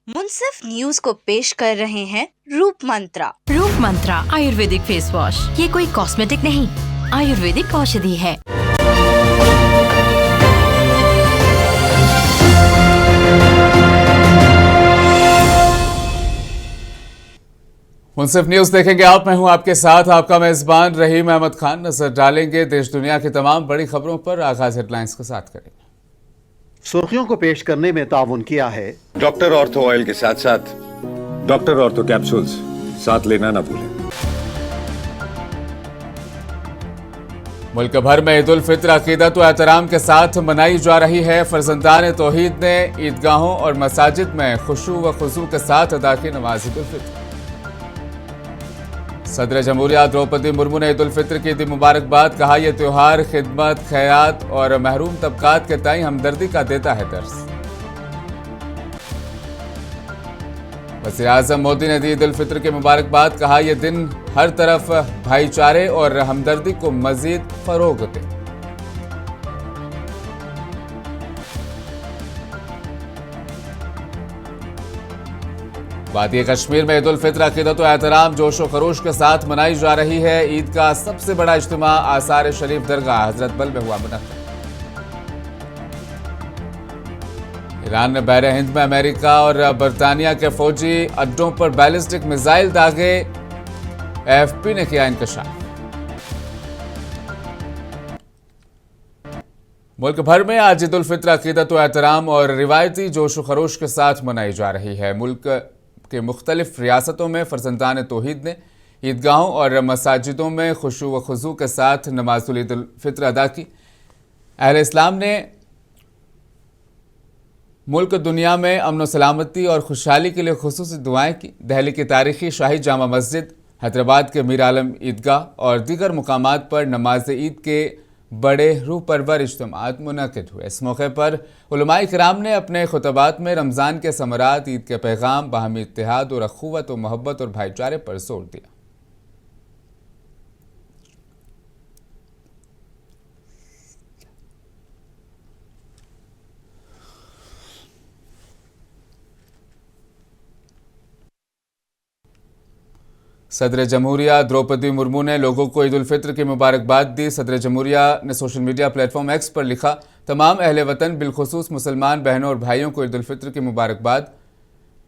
मुंसिफ news को पेश कर रहे हैं रूप मंत्रा। रूप मंत्रा आयुर्वेदिक फेस वॉश, ये कोई कॉस्मेटिक नहीं, आयुर्वेदिक औषधि है। मुंसिफ न्यूज देखेंगे आप, मैं हूं आपके साथ आपका मेजबान रहीम अहमद खान। नजर डालेंगे देश दुनिया की तमाम बड़ी खबरों पर। आगाज हेडलाइंस के साथ करेंगे। सुर्खियों को पेश करने में ताउन किया है डॉक्टर ऑर्थो ऑयल के साथ साथ डॉक्टर ऑर्थो कैप्सूल्स साथ लेना ना भूलें। मुल्क भर में ईद उल फित्र अकीदत व एहतराम के साथ मनाई जा रही है। फर्जंदान तौहीद ने ईदगाहों और मसाजिद में खुशू व खुजू के साथ अदा की नमाज ईद उल फित्र। सदर जमहूरिया द्रौपदी मुर्मू ने ईद उल फित्र की दी मुबारकबाद। कहा, यह त्योहार खिदमत, खैरात और महरूम तबकात के ताई हमदर्दी का देता है दर्स। वज़ीर आज़म मोदी ने दी ईद उल फित्र की मुबारकबाद। कहा, यह दिन हर तरफ भाईचारे और हमदर्दी को मजीद फरोग दे। वादी कश्मीर में ईद उल फित्र अकीदत व एहतराम जोश व खरोश के साथ मनाई जा रही है। ईद का सबसे बड़ा इज्तिमा आसार शरीफ दरगाह हजरत बल में हुआ मुनक्किद। ईरान ने बहरे हिंद में अमेरिका और बरतानिया के फौजी अड्डों पर बैलिस्टिक मिसाइल दागे। AFP ने किया इंकशाफ। मुल्क भर में आज ईद उल फित्र अकीदत व एहतराम और रिवायती जोश व खरोश के साथ मनाई जा रही है। मुल्क के मुख्तलिफ रियासतों में फर्जंदान तौहीद ने ईदगाहों और मसाजिदों में खुशू व खुजू के साथ नमाज़ुल ईद उल फित्र अदा की। अहले इस्लाम ने मुल्क दुनिया में अमन व सलामती और खुशहाली के लिए खुसूसी दुआएं की। दिल्ली की तारीखी शाही जामा मस्जिद, हैदराबाद के मीर आलम ईदगाह और दीगर मुकामात पर नमाज ईद के बड़े रूह परवर इज्तिमात मुनक़िद हुए। इस मौके पर उलमाए किराम ने अपने खुतबात में रमज़ान के समरात, ईद के पैगाम, बाहमी इत्तेहाद और अख़ुवत व मोहब्बत और भाईचारे पर जोर दिया। सदर जमहूरिया द्रौपदी मुर्मू ने लोगों को ईद उल फित्र की मुबारकबाद दी। सदर जमहूरिया ने सोशल मीडिया प्लेटफॉर्म X पर लिखा, तमाम अहले वतन बिलखुसूस मुसलमान बहनों और भाइयों को ईद उल फित्र की मुबारकबाद।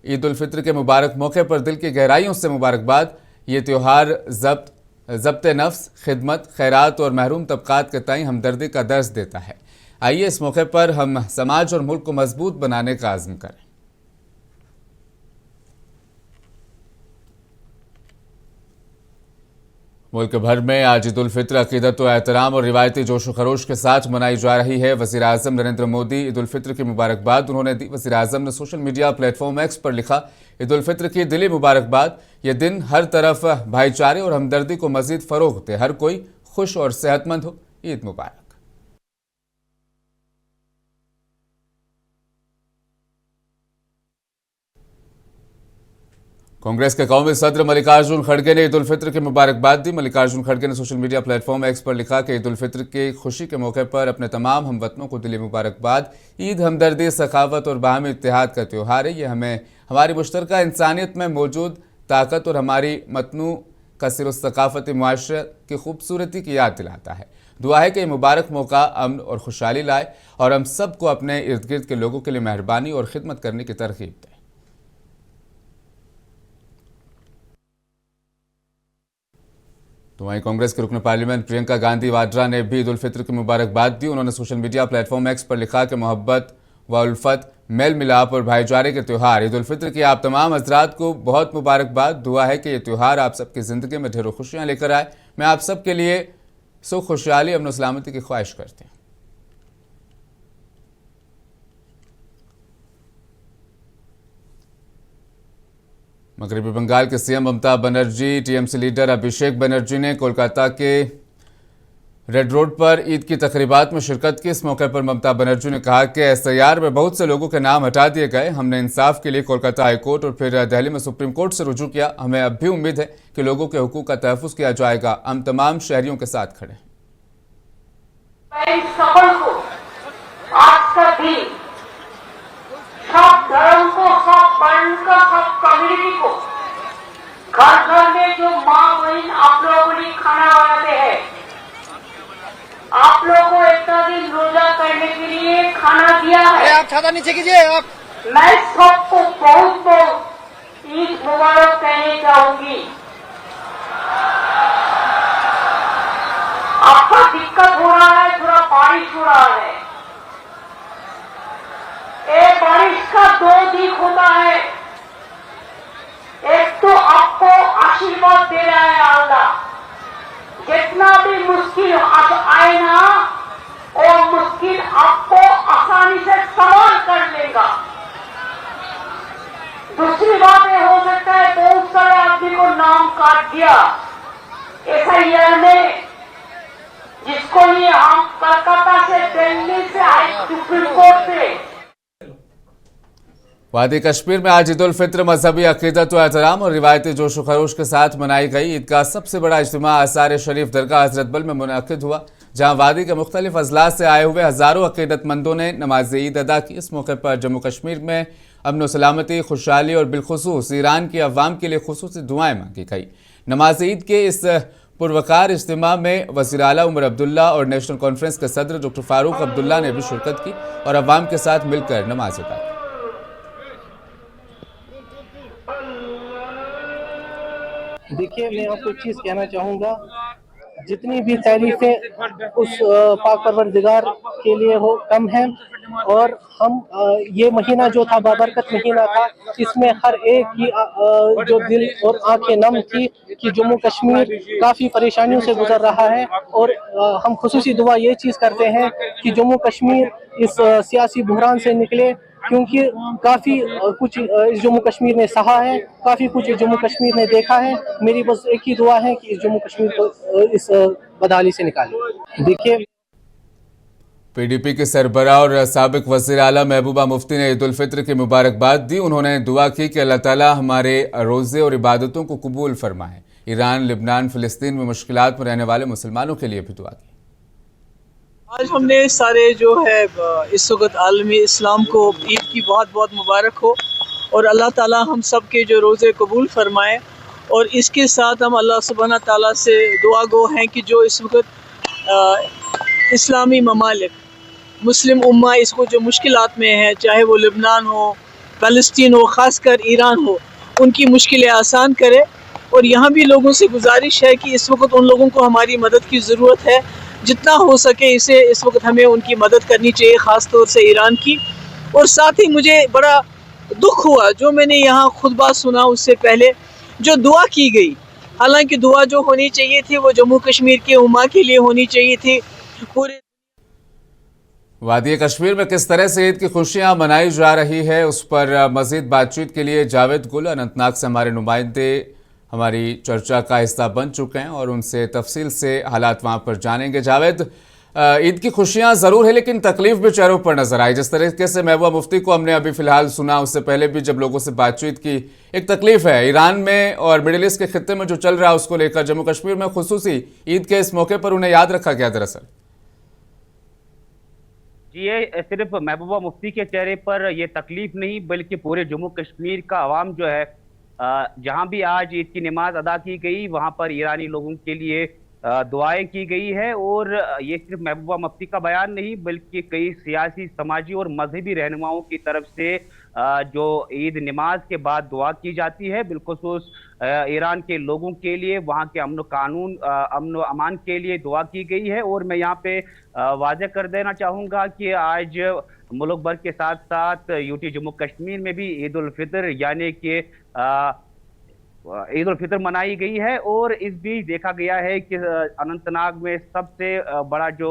ईद उल फित्र के मुबारक मौके पर दिल की गहराइयों से मुबारकबाद। ये त्यौहार ज़ब्त नफ्स, खिदमत, खैरात और महरूम तबकात के ताई हमदर्दी का दर्स देता है। आइए इस मौके पर हम समाज और मुल्क को मजबूत बनाने का आज़म करें। मुल्क भर में आज ईद उल फित्र अकीदत व एहतराम और रिवायती जोश व खरोश के साथ मनाई जा रही है। वज़ीर आज़म नरेंद्र मोदी ईद उल फित्र की मुबारकबाद उन्होंने दी। वज़ीर आज़म ने सोशल मीडिया प्लेटफॉर्म X पर लिखा, ईद उल फित्र की दिली मुबारकबाद। यह दिन हर तरफ भाईचारे और हमदर्दी को मजीद फरोग दे। हर कोई खुश और सेहतमंद हो। ईद मुबारक। कांग्रेस के कौमी सदर मल्लिकार्जुन खड़गे ने ईद उल फित्र की मुबारकबाद दी। मल्लिकार्जुन खड़गे ने सोशल मीडिया प्लेटफॉर्म X पर लिखा कि ईद उल फित्र की खुशी के मौके पर अपने तमाम हमवतनों को दिली मुबारकबाद। ईद हमदर्दी, सखावत और बाहमी इत्तेहाद का त्यौहार है। ये हमें हमारी मुश्तरका इंसानियत में मौजूद ताकत और हमारी मतनू कसर सकाफती मुआशरे की खूबसूरती की याद दिलाता है। दुआ है कि यह मुबारक मौका अमन और खुशहाली लाए और हम सबको अपने इर्द गिर्द के लोगों के लिए मेहरबानी और खिदमत करने की तरगीब दे। तो वहीं कांग्रेस के रुकन पार्लियामेंट प्रियंका गांधी वाड्रा ने भी ईद उल फित्र की मुबारकबाद दी। उन्होंने सोशल मीडिया प्लेटफॉर्म X पर लिखा कि मोहब्बत व उल्फत, मेल मिलाप और भाईचारे के त्यौहार ईद उल फित्र की आप तमाम हजरात को बहुत मुबारकबाद। दुआ है कि ये त्यौहार आप सबकी ज़िंदगी में ढेरों खुशियाँ लेकर आए। मैं आप सब के लिए सुख, खुशहाली, अमन और सलामती की ख्वाहिश करती हूँ। मगरबी बंगाल के CM Mamata Banerjee, TMC leader Abhishek Banerjee ने कोलकाता के रेड रोड पर ईद की तकरीबात में शिरकत की। इस मौके पर ममता बनर्जी ने कहा कि SIR में बहुत से लोगों के नाम हटा दिए गए। हमने इंसाफ के लिए कोलकाता हाई कोर्ट और फिर दिल्ली में सुप्रीम कोर्ट से रुजू किया। हमें अब भी उम्मीद है कि लोगों के हुकूक का तहफ़्फ़ुज़ किया जाएगा। हम तमाम शहरियों के साथ खड़े हैं। সকলকে আজকের দিন সব धर्म को, सब वर्ण का, सब कम्युनिटी को, घर घर में जो माँ बहन आप लोगों ने खाना बनाते हैं, आप लोगों को इतना दिन रोजा करने के लिए खाना दिया है। आप छाता नीचे कीजिए आप। मैं सबको बहुत बहुत ईद मुबारक कहने चाहूंगी। आपका दिक्कत हो रहा है, थोड़ा बारिश हो रहा है। एक बारिश का दो दिख होता है। एक तो आपको आशीर्वाद दे रहा है अल्लाह, जितना भी मुश्किल आए ना, और मुश्किल आपको आसानी से सवाल कर लेगा। दूसरी बात ये हो सकता है बहुत सारे आदमी को नाम काट दिया एफआईआर में, जिसको लिए हम कलकत्ता से, दिल्ली से, सुप्रीम कोर्ट से। वादी कश्मीर में आज ईद उल फित्र मजहबी अकीदत व एहतराम और रिवायती जोश व खरोश के साथ मनाई गई। ईद का सबसे बड़ा इज्तिमा आसार शरीफ दरगाह हजरत बल में मुनअक्किद हुआ, जहां वादी के मुख्तलिफ अजला से आए हुए हज़ारों अकीदतमंदों ने नमाज ईद अदा की। इस मौके पर जम्मू कश्मीर में अमन सलामती, खुशहाली और बिलखुसूस ईरान की अवाम के लिए खुसूसी दुआएं मांगी गई। नमाज ईद के इस पुरवकार इज्तिमा में वज़ीर आला उमर अब्दुल्ला और नेशनल कॉन्फ्रेंस के सदर डॉक्टर फारूक अब्दुल्ला ने भी शिरकत की और अवाम के साथ मिलकर नमाज अदा की। देखिए, मैं आपको एक चीज कहना चाहूँगा, जितनी भी तारीफें उस पाक परवरदिगार के लिए हो कम है। और हम ये महीना जो था बाबरकत महीना था, इसमें हर एक की जो दिल और आंखें नम थी कि जम्मू कश्मीर काफ़ी परेशानियों से गुजर रहा है। और हम खुसूसी दुआ ये चीज़ करते हैं कि जम्मू कश्मीर इस सियासी बहरान से निकले, क्योंकि काफ़ी कुछ इस जम्मू कश्मीर ने सहा है, काफ़ी कुछ इस जम्मू कश्मीर ने देखा है। मेरी बस एक ही दुआ है कि इस जम्मू कश्मीर को इस बदहाली से निकालें। देखिए, पीडीपी के सरबराह और साबिक वज़ीर आला महबूबा मुफ्ती ने ईद उल फित्र की मुबारकबाद दी। उन्होंने दुआ की कि अल्लाह ताला हमारे रोज़े और इबादतों को कबूल फरमाए। ईरान, लिबनान, फ़िलिस्तीन में मुश्किलात में रहने वाले मुसलमानों के लिए भी दुआ की। आज हमने सारे जो है इस वक्त आलमी इस्लाम को ईद की बहुत बहुत मुबारक हो, और अल्लाह ताला हम सब के जो रोज़े कबूल फरमाए। और इसके साथ हम अल्लाह सुब्हाना ताला से दुआ गो हैं कि जो इस वक्त इस्लामी ममालिक, मुस्लिम उम्मा इसको जो मुश्किलात में है, चाहे वो लिबनान हो, फ़लस्तीन हो, ख़ासकर ईरान हो, उनकी मुश्किलें आसान करे। और यहाँ भी लोगों से गुजारिश है कि इस वक्त उन लोगों को हमारी मदद की ज़रूरत है, जितना हो सके इसे इस वक्त हमें उनकी मदद करनी चाहिए, ख़ास तौर से ईरान की। और साथ ही मुझे बड़ा दुख हुआ जो मैंने यहाँ खुतबा सुना, उससे पहले जो दुआ की गई, हालांकि दुआ जो होनी चाहिए थी वो जम्मू कश्मीर की उम्मा के लिए होनी चाहिए थी। पूरे वादी कश्मीर में किस तरह से ईद की खुशियां मनाई जा रही है, उस पर मजीद बातचीत के लिए जावेद गुल अनंतनाग से हमारे नुमाइंदे हमारी चर्चा का हिस्सा बन चुके हैं और उनसे तफसील से हालात वहां पर जानेंगे। जावेद, ईद की खुशियां ज़रूर है, लेकिन तकलीफ भी चेहरों पर नजर आई। जिस तरीके से महबूबा मुफ्ती को हमने अभी फ़िलहाल सुना, उससे पहले भी जब लोगों से बातचीत की, एक तकलीफ है ईरान में और मिडिल ईस्ट के खित्ते में जो चल रहा है उसको लेकर। जम्मू कश्मीर में खुसूसी ईद के इस मौके पर उन्हें याद रखा गया दरअसल। जी, ये सिर्फ महबूबा मुफ्ती के चेहरे पर ये तकलीफ नहीं, बल्कि पूरे जम्मू कश्मीर का अवाम जो है, जहां भी आज ईद की नमाज अदा की गई, वहां पर ईरानी लोगों के लिए दुआएं की गई है। और ये सिर्फ महबूबा मुफ्ती का बयान नहीं, बल्कि कई सियासी, समाजी और मजहबी रहनुमाओं की तरफ से जो ईद नमाज के बाद दुआ की जाती है, बिलखुसूस ईरान के लोगों के लिए, वहाँ के अमन कानून, अमन व अमान के लिए दुआ की गई है। और मैं यहाँ पे वाज़ेह कर देना चाहूँगा कि आज मुल्क भर के साथ साथ यूटी जम्मू कश्मीर में भी ईद उल फितर यानी कि ईद उल फितर मनाई गई है। और इस बीच देखा गया है कि अनंतनाग में सबसे बड़ा जो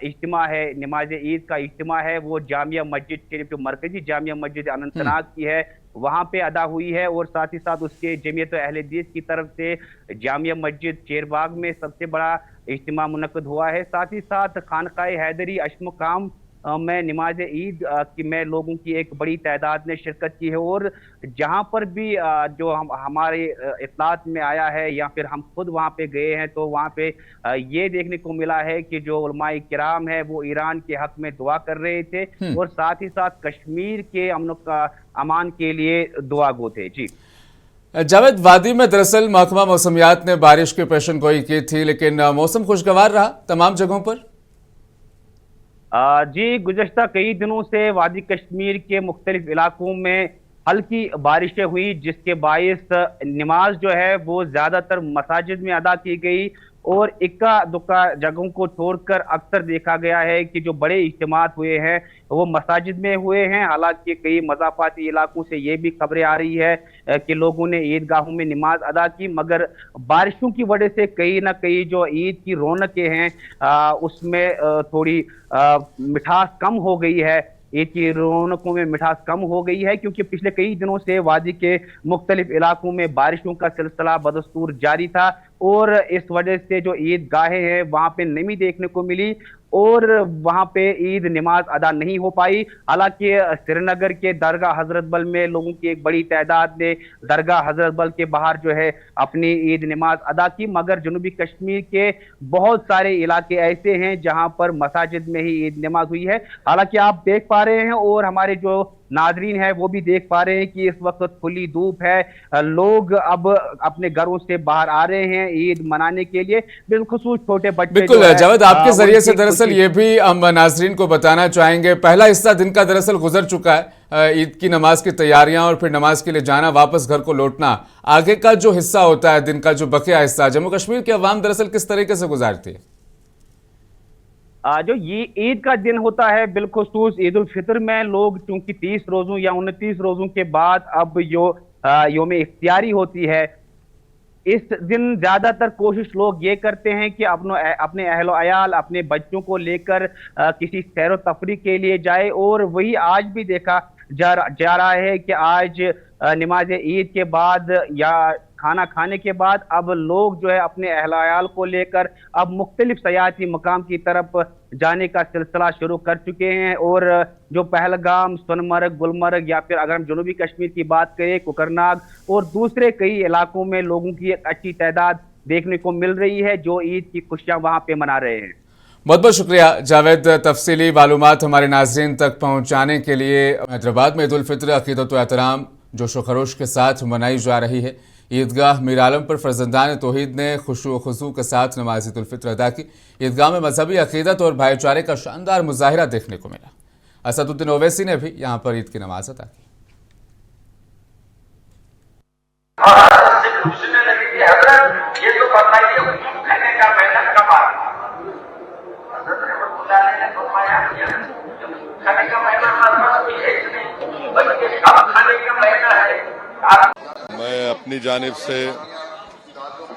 इज्तिमा है, नमाज ईद का इज्तिमा है, वो जामिया मस्जिद शरीफ, जो मरकजी जामिया मस्जिद अनंतनाग की है, वहाँ पे अदा हुई है। और साथ ही साथ उसके जमीयत अहले हदीस की तरफ से जामिया मस्जिद चेरबाग में सबसे बड़ा इज्तिमा मुनक्किद हुआ है। साथ ही साथ खानकाए हैदरी अशमुकाम में नमाज ईद की में लोगों की एक बड़ी तादाद ने शिरकत की है। और जहां पर भी जो हमारे इत्तलात में आया है या फिर हम खुद वहां पे गए हैं तो वहां पे ये देखने को मिला है कि जो उलमाए किराम है वो ईरान के हक में दुआ कर रहे थे और साथ ही साथ कश्मीर के अमान के लिए दुआ गो थे। जी जावेद, वादी में दरअसल महकमा मौसमियात ने बारिश की पेशन गोई की थी, लेकिन मौसम खुशगवार रहा तमाम जगहों पर। जी, गुज़श्ता कई दिनों से वादी कश्मीर के मुख्तलिफ इलाकों में हल्की बारिशें हुई, जिसके बायस नमाज जो है वो ज्यादातर मसाजिद में अदा की गई और इक्का दुक्का जगहों को छोड़कर अक्सर देखा गया है कि जो बड़े इज्तिमात हुए हैं वो मसाजिद में हुए हैं। हालांकि कई मज़ाफ़ाती इलाकों से ये भी खबरें आ रही है कि लोगों ने ईदगाहों में नमाज अदा की, मगर बारिशों की वजह से कहीं ना कहीं जो ईद की रौनकें हैं उसमें थोड़ी मिठास कम हो गई है। ईद की रौनकों में मिठास कम हो गई है क्योंकि पिछले कई दिनों से वादी के मुख्तलिफ इलाकों में बारिशों का सिलसिला बदस्तूर जारी था और इस वजह से जो ईदगाहें हैं वहां पे नमी देखने को मिली और वहां पे ईद नमाज अदा नहीं हो पाई। हालांकि श्रीनगर के दरगाह हजरत बल में लोगों की एक बड़ी तादाद ने दरगाह हजरत बल के बाहर जो है अपनी ईद नमाज अदा की, मगर जनूबी कश्मीर के बहुत सारे इलाके ऐसे हैं जहां पर मसाजिद में ही ईद नमाज हुई है। हालांकि आप देख पा रहे हैं और हमारे जो नाजरीन है वो भी देख पा रहे हैं कि इस वक्त खुली धूप है, लोग अब अपने घरों से बाहर आ रहे हैं ईद मनाने के लिए, बिलखुसूस छोटे बच्चे। बिल्कुल जावेद, आपके जरिए से दरअसल ये भी हम नाजरीन को बताना चाहेंगे, पहला हिस्सा दिन का दरअसल गुजर चुका है, ईद की नमाज की तैयारियां और फिर नमाज के लिए जाना, वापस घर को लौटना। आगे का जो हिस्सा होता है दिन का, जो बकिया हिस्सा, जम्मू कश्मीर की अवाम दरअसल किस तरीके से गुजारती है? जो ये ईद का दिन होता है बिलखुसूस ईद उल फितर में लोग चूंकि 30 रोजों या 29 रोजों के बाद अब जो योम इफ्तियारी होती है, इस दिन ज्यादातर कोशिश लोग ये करते हैं कि अपने अहलो अयाल अपने बच्चों को लेकर किसी सैर व तफरी के लिए जाए और वही आज भी देखा जा रहा है कि आज नमाज ईद के बाद या खाना खाने के बाद अब लोग जो है अपने अहल अयाल को लेकर अब मुख्तलिफ सयाहती मकाम की तरफ जाने का सिलसिला शुरू कर चुके हैं और जो पहलगाम, सोनमर्ग, गुलमर्ग या फिर अगर हम जनूबी कश्मीर की बात करें कोकरनाग और दूसरे कई इलाकों में लोगों की एक अच्छी तादाद देखने को मिल रही है जो ईद की खुशियां वहां पे मना रहे हैं। बहुत बहुत शुक्रिया जावेद, तफसीली मालूमात हमारे नाजरीन तक पहुँचाने के लिए। हैदराबाद में ईद उल फितर अकीदत व एहतराम जोशो खरोश के साथ मनाई जा रही है। ईदगाह मीर आलम पर फर्जंदान तौहीद ने खुशू व खुशू के साथ नमाज ईद उल फितर अदा की। ईदगाह में मजहबी अकीदत और भाईचारे का शानदार मुजाहिरा देखने को मिला। असदुद्दीन ओवैसी ने भी यहाँ पर ईद की नमाज अदा की। मैं अपनी जानिब से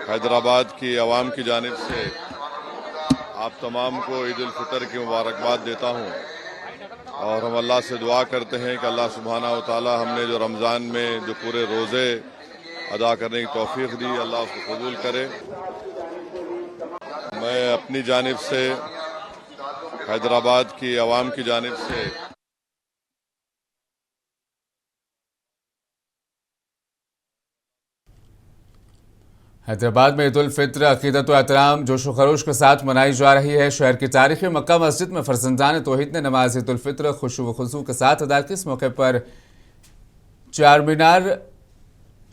हैदराबाद की आवाम की जानिब से आप तमाम को ईद उल फितर की मुबारकबाद देता हूँ और हम अल्लाह से दुआ करते हैं कि अल्लाह सुब्हाना व तआला हमने जो रमज़ान में जो पूरे रोज़े अदा करने की तौफीक दी, अल्लाह उसको कबूल करे। मैं अपनी जानिब से हैदराबाद की आवाम की जानिब से हैदराबाद में ईद उल फितर अकीदत व एहतराम जोशो खरोश के साथ मनाई जा रही है। शहर की तारीखी मक्का मस्जिद में फर्जंदान तौहीद ने नमाज ईद उल फितर खुशू व खुशू के साथ अदा की। इस मौके पर चार मीनार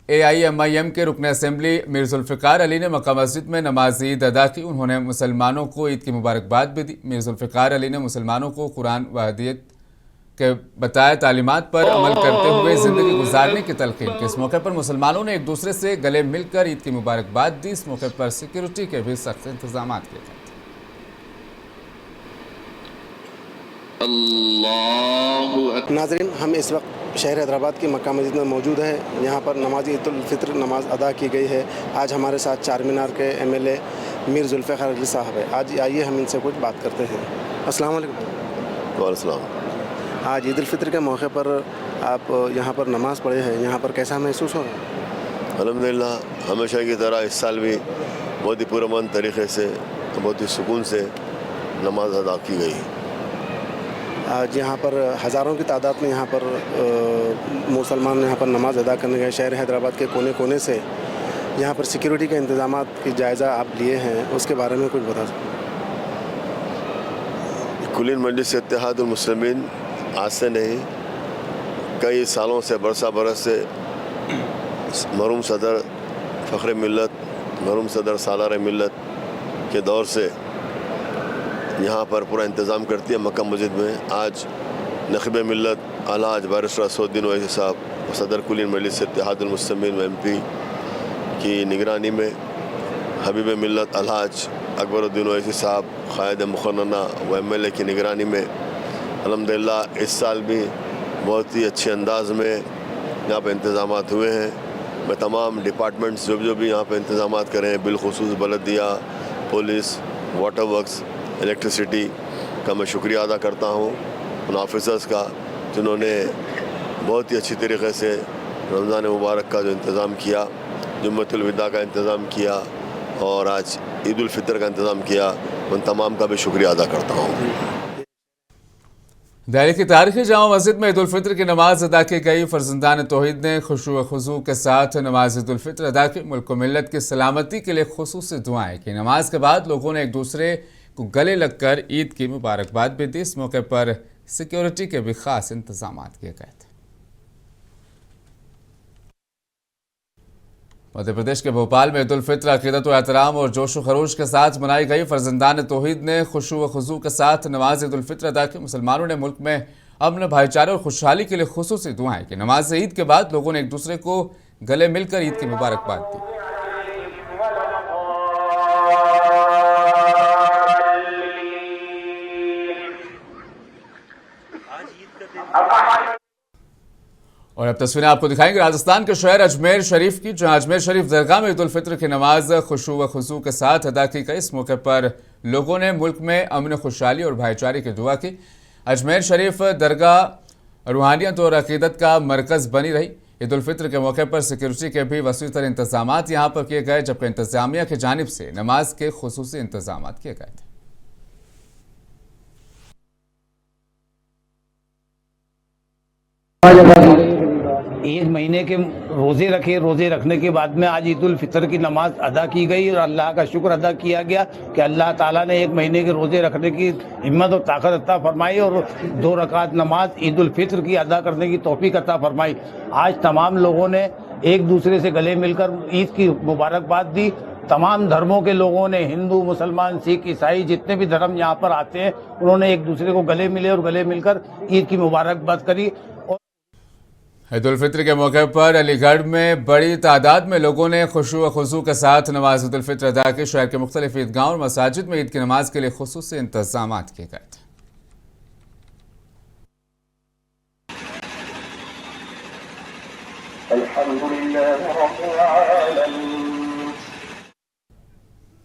AIMIM के रुकन असम्बली मीर जुल्फ़िकार अली ने मक्का मस्जिद में नमाज ईद अदा की। उन्होंने मुसलमानों को ईद की मुबारकबाद भी दी। मीर जुल्फ़िकार अली ने मुसलमानों को कुरान व हदीयत के बताए तालीमात पर अमल करते हुए ज़िंदगी गुजारने की तलकीन की। इस मौके पर मुसलमानों ने एक दूसरे से गले मिलकर ईद की मुबारकबाद दी। इस मौके पर सिक्योरिटी के भी सख्त इंतजाम किए गए थे। नाज़रीन, हम इस वक्त शहर हैदराबाद की मक्का मस्जिद में मौजूद है। यहाँ पर नमाज ईद उल फितर नमाज अदा की गई है। आज हमारे साथ चार मीनार के MLA मीर जुल्फ़िकार अली साहब है। आज आइए हम इनसे कुछ बात करते हैं। अस्सलाम वालेकुम। वालेकुम। आज ईद उल फितर के मौके पर आप यहाँ पर नमाज़ पढ़े हैं, यहाँ पर कैसा महसूस हो रहा है? अल्हम्दुलिल्लाह, हमेशा की तरह इस साल भी बहुत ही पुरअमन तरीक़े से, बहुत ही सुकून से नमाज अदा की गई। आज यहाँ पर हज़ारों की तादाद में यहाँ पर मुसलमान यहाँ पर नमाज अदा करने गए। शहर हैदराबाद के कोने कोने से यहाँ पर सिक्योरिटी के इंतजाम की जायज़ा आप लिए हैं, उसके बारे में कुछ बता सकते? कुलीन मजलिस इत्तेहादुल मुस्लिमीन आज से नहीं, कई सालों से, बरस से मरहूम सदर फ़ख्र मिल्लत, मरहूम सदर सालार मिल्लत के दौर से यहाँ पर पूरा इंतज़ाम करती है मक्का मस्जिद में। आज नक़ीब मिल्लत अलहाज बैरिस्टर असदुद्दीन ओवैसी साहब, सदर कुलीन मजलिस इत्तेहादुल मुस्लिमीन MP की निगरानी में हबीब मिल्लत अलहाज अकबरुद्दीन ओवैसी साहब क़ायद मुक़र्रना व MLA की निगरानी में अल्हम्दुलिल्लाह इस साल भी बहुत ही अच्छे अंदाज में यहाँ पर इंतज़ामात हुए हैं। मैं तमाम डिपार्टमेंट्स जो भी यहाँ पर इंतज़ामात करें, बिलखुसूस बलदिया, पुलिस, वाटर वर्क्स, इलेक्ट्रिसिटी का मैं शुक्रिया अदा करता हूँ उन ऑफिसर्स का जिन्होंने बहुत ही अच्छी तरीके से रमज़ान मुबारक का जो इंतज़ाम किया, जुम्मतुल विदा का इंतज़ाम किया और आज ईद उल फितर का इंतज़ाम किया, उन तमाम का भी शुक्रिया अदा करता हूँ। दिल्ली की तारीखी जामा मस्जिद में ईद उल फितर की नमाज अदा की गई। फर्जंदान तौहीद ने खुशू व खुजू के साथ नमाज ईद उल फितर अदा की। मुल्क मिल्लत की सलामती के लिए खुसूसी दुआएं की। नमाज के बाद लोगों ने एक दूसरे को गले लगकर ईद की मुबारकबाद भी दी। इस मौके पर सिक्योरिटी के भी खास इंतजाम किए गए थे। मध्य प्रदेश के भोपाल में ईद उल फितर अकीदत व एहतराम और जोश व खरोश के साथ मनाई गई। फर्जंदान तौहीद ने खुशू व खुजू के साथ नमाज ईद उल फितर अदा की। मुसलमानों ने मुल्क में अमन, भाईचारे और खुशहाली के लिए खुसूसी दुआएं की। नमाज से ईद के बाद लोगों ने एक दूसरे को गले मिलकर ईद की मुबारकबाद दी। और अब तस्वीरें आपको दिखाएंगे राजस्थान के शहर अजमेर शरीफ की, जहां अजमेर शरीफ दरगाह में ईद उल फितर की नमाज खुशू व खुजू के साथ अदा की गई। इस मौके पर लोगों ने मुल्क में अमन, खुशहाली और भाईचारे की दुआ की। अजमेर शरीफ दरगाह रूहानियत और अकीदत का मरकज़ बनी रही। ईद उल फितर के मौके पर सिक्योरिटी के भी वसी तर इंतजाम यहाँ पर किए गए, जबकि इंतजामिया की जानिब से नमाज के खुसूसी इंतजाम किए गए थे। ईद महीने के रोज़े रखे, रोज़े रखने के बाद में आज ईद उल फितर की नमाज अदा की गई और अल्लाह का शुक्र अदा किया गया कि अल्लाह ताला ने एक महीने के रोज़े रखने की हिम्मत और ताकत अता फरमाई और 2 रकात नमाज ईद उल फितर की अदा करने की तौफीक अता फरमाई। आज तमाम लोगों ने एक दूसरे से गले मिलकर ईद की मुबारकबाद दी। तमाम धर्मों के लोगों ने, हिंदू, मुसलमान, सिख, ईसाई, जितने भी धर्म यहाँ पर आते हैं, उन्होंने एक दूसरे को गले मिले और गले मिलकर ईद की मुबारकबाद करी। ईद उल फितर के मौके पर अलीगढ़ में बड़ी तादाद में लोगों ने खुशू व खुजू के साथ नमाज ईद उल फितर अदा की। शहर के मुख्तलिफ ईदगाहों और मसाजिद में ईद की नमाज के लिए खुसूसी इंतजाम किए गए थे।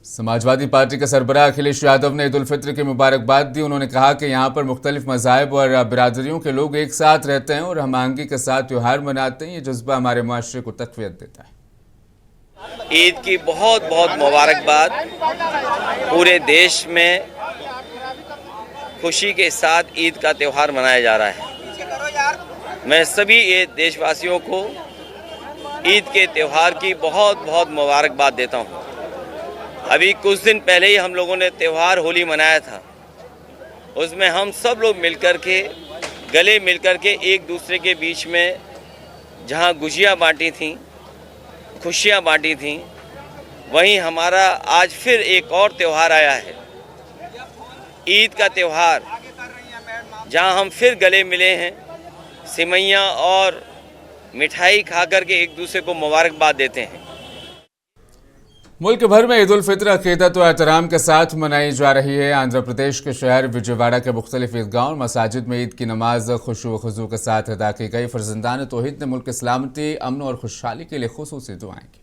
समाजवादी पार्टी के सरबराह अखिलेश यादव ने ईद उल फितर की मुबारकबाद दी। उन्होंने कहा कि यहाँ पर मुख्तलिफ मज़ाहिब और बिरादरियों के लोग एक साथ रहते हैं और हम आहंगी के साथ त्यौहार मनाते हैं। ये जज्बा हमारे माशरे को तक़वियत देता है। ईद की बहुत बहुत मुबारकबाद। पूरे देश में खुशी के साथ ईद का त्यौहार मनाया जा रहा है। मैं सभी देशवासियों को ईद के त्यौहार की बहुत बहुत मुबारकबाद देता हूँ। अभी कुछ दिन पहले ही हम लोगों ने त्यौहार होली मनाया था। उसमें हम सब लोग मिलकर के, गले मिलकर के एक दूसरे के बीच में जहाँ गुजियाँ बांटी थीं, खुशियाँ बांटी थीं, वहीं हमारा आज फिर एक और त्यौहार आया है, ईद का त्यौहार, जहाँ हम फिर गले मिले हैं, सिमैयाँ और मिठाई खा कर के एक दूसरे को मुबारकबाद देते हैं। मुल्क भर में ईद उल फितर अकीदत व एहतराम के साथ मनाई जा रही है। आंध्र प्रदेश के शहर विजयवाड़ा के मुख्तलिफ ईदगाहों और मसाजिद में ईद की नमाज खुशू व खुजू के साथ अदा की गई। फर्जंदान तौहीद ने मुल्क की सलामती, अमन और खुशहाली के लिए खुसूसी दुआएं की।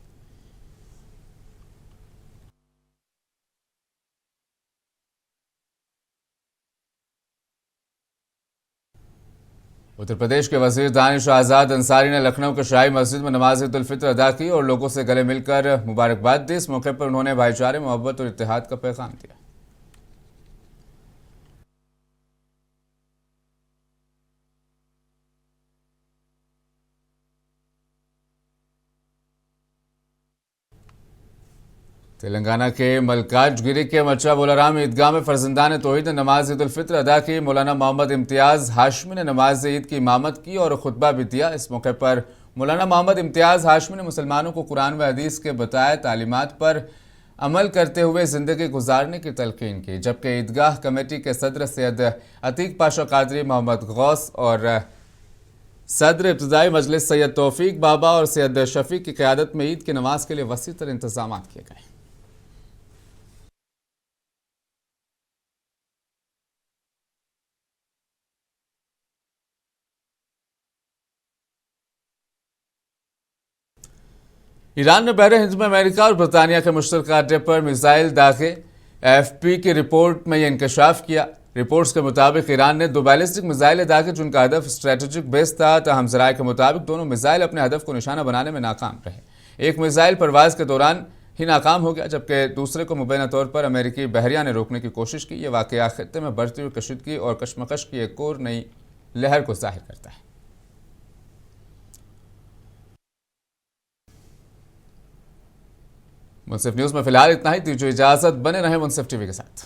उत्तर प्रदेश के वजीर दानिश आज़ाद अंसारी ने लखनऊ के शाही मस्जिद में नमाज ईद उल फितर अदा की और लोगों से गले मिलकर मुबारकबाद दी। इस मौके पर उन्होंने भाईचारे, मोहब्बत और इत्तेहाद का पैगाम दिया। तेलंगाना के मलकाजगिरी के मच्चा बोलाराम ईदगाह में फर्जंदान तौहीद ने नमाज ईद उल फित्र अदा की। मौलाना मोहम्मद इम्तियाज हाशमी ने नमाज ईद की इमामत की और खुतबा भी दिया। इस मौके पर मौलाना मोहम्मद इम्तियाज हाशमी ने मुसलमानों को कुरान व हदीस के बताए तालीमात पर अमल करते हुए ज़िंदगी गुजारने की तलकीन की, जबकि ईदगाह कमेटी के सदर सैयद अतीक पाशा कादरी, मोहम्मद गौस और सदर इब्तदाई मजलिस सैयद तौफीक बाबा और सैयद शफीक की क़यादत में ईद की नमाज के लिए वसी तर इंतजाम किए गए। ईरान ने बहरे हिंद में अमेरिका और बरतानिया के मुश्तरका अड्डे पर मिसाइल दागे। AFP की रिपोर्ट में यह इंकशाफ किया। रिपोर्ट्स के मुताबिक ईरान ने 2 बैलिस्टिक मिसाइलें दागे जिनका हदफ स्ट्रेटेजिक बेस था। ताहम ज़राए के मुताबिक दोनों मिसाइल अपने हदफ को निशाना बनाने में नाकाम रहे। एक मिसाइल परवाज के दौरान ही नाकाम हो गया, जबकि दूसरे को मुबैना तौर पर अमेरिकी बहरिया ने रोकने की कोशिश की। यह वाक़या खित्ते में बढ़ती हुई कशीदगी और कशमकश की एक और नई लहर को ज़ाहिर करता है। मुनसिफ न्यूज़ में फिलहाल इतना ही। दीजिए इजाज़त, बने रहें मुनसिफ टीवी के साथ।